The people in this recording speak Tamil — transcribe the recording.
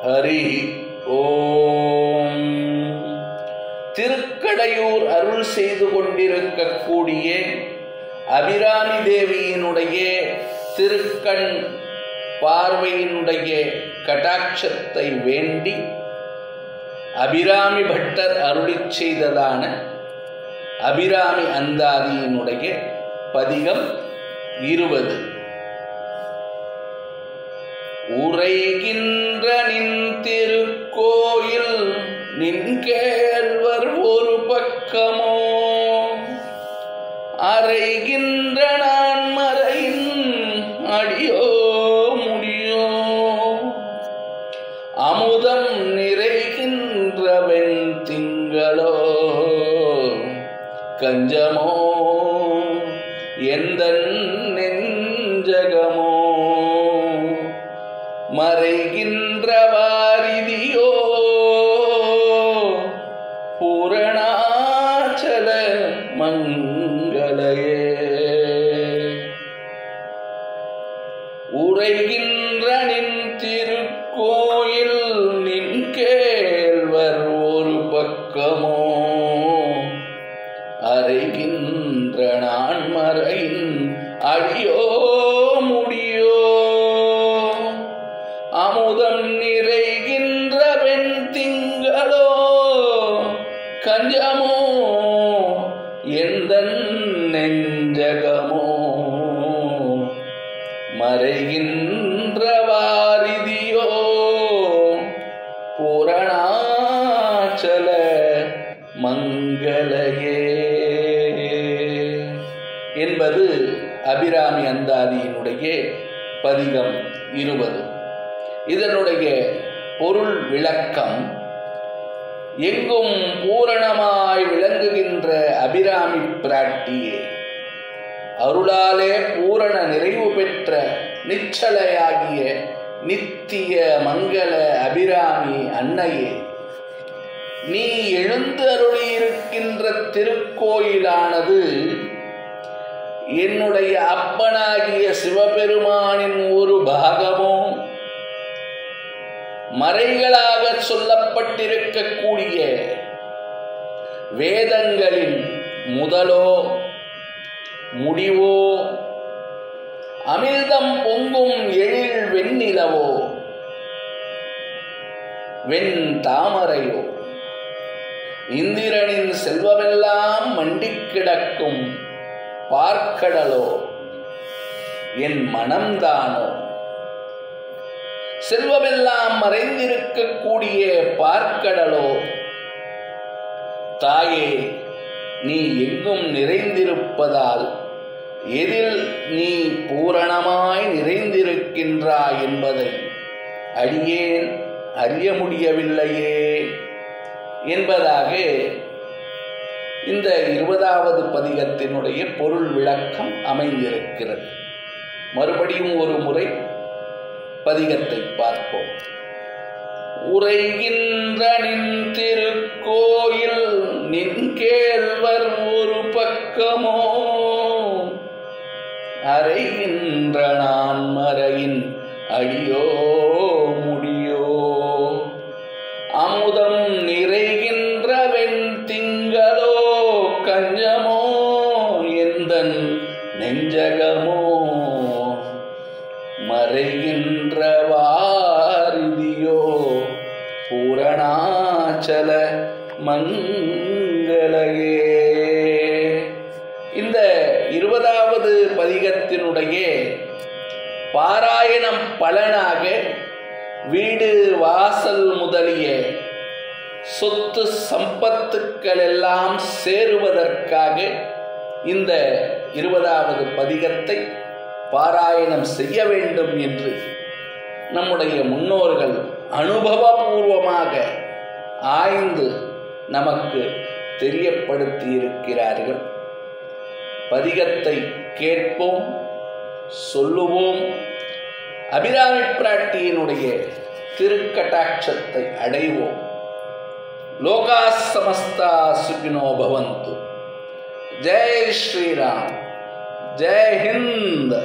ஹரி ஓம். திருக்கடையூர் அருள் செய்து கொண்டிருக்கக்கூடிய அபிராமி தேவியினுடைய திருக்கண் பார்வையினுடைய கடாட்சத்தை வேண்டி அபிராமி பட்டர் அருளிச் செய்ததான அபிராமி அந்தாதியினுடைய பதிகம் 20. உரைகின்ற நின் திருக்கோயில் நின் கேள்வர் ஒரு பக்கமோ, அறைகின்ற நான் மறையின் அடியோ முடியோ, அமுதம் நிறைகின்ற வெண் திங்களோ கஞ்சமோ எந்தன் நெஞ்சகமோ, மறைகின்ற வாரிதியோ பூரணாச்சல மங்களையே, உரைகின்ற நின் திருக்கோயில் நின் கேள்வர் ஒரு பக்கமோ, அறைகின்ற நான் மறையின் அடியோ முடியோ, அமுதம் நிறைகின்ற வெண் திங்களோ கஞ்சமோ எந்தன் நெஞ்சகமோ, மறைகின்ற வாரிதியோ பூரணாச்சல மங்களையே என்பது அபிராமி அந்தாதியினுடைய பதிகம் 20. இதனுடைய பொருள் விளக்கம்: எங்கும் பூரணமாய் விளங்குகின்ற அபிராமி பிராட்டியே, அருளாலே பூரண நிறைவு பெற்ற நிச்சலையாகிய நித்திய மங்கள அபிராமி அன்னையே, நீ எழுந்து அருளியிருக்கின்ற திருக்கோயிலானது என்னுடைய அப்பனாகிய சிவபெருமானின் ஒரு பாகமோ, மறைகளாக சொல்லப்பட்டிருக்கக்கூடிய வேதங்களின் முதலோ முடிவோ, அமிர்தம் பொங்கும் எழில் வெண்ணிலவோ வெண் தாமரையோ, இந்திரனின் செல்வமெல்லாம் மண்டிக் கிடக்கும் பார்க்கடலோ என் மனம்தானோ, செல்வமெல்லாம் மறைந்திருக்கக்கூடிய பார்க்கடலோ, தாயே நீ எங்கும் நிறைந்திருப்பதால் எதில் நீ பூரணமாய் நிறைந்திருக்கின்றாய் என்பதை அடியேன் அறிய முடியவில்லையே என்பதாக இந்த 20வது பதிகத்தினுடைய பொருள் விளக்கம் அமைந்திருக்கிறது. மறுபடியும் ஒரு முறை பதிகத்தை பார்ப்போம். உரைகின்ற நின் திருக்கோயில் நின் கேள்வர் ஒரு பக்கமோ, அறைகின்ற நான் மறையின் அடியோ முடியோ, அமுதம் நிறைகின்ற வெண் திங்களோ கஞ்சமோ எந்தன் நெஞ்சகமோ, மறைகின்ற வாரிதியோ பூரணாச்சல மங்களையே. இந்த 20வது பதிகத்தினுடைய பாராயணம் பலனாக வீடு வாசல் முதலிய சொத்து சம்பத்துக்கள் எல்லாம் சேருவதற்காக இந்த 20வது பதிகத்தை பாராயணம் செய்ய வேண்டும் என்று நம்முடைய முன்னோர்கள் அனுபவபூர்வமாக ஆய்ந்து நமக்கு தெரியப்படுத்தி இருக்கிறார்கள். பதிகத்தை கேட்போம், சொல்லுவோம், அபிராமி பிராட்டியினுடைய திருக்கடாட்சத்தை அடைவோம். லோகா சமஸ்தா சுகினோ பவந்து. ஜெய் ஸ்ரீராம், ஜெய் ஹிந்த்.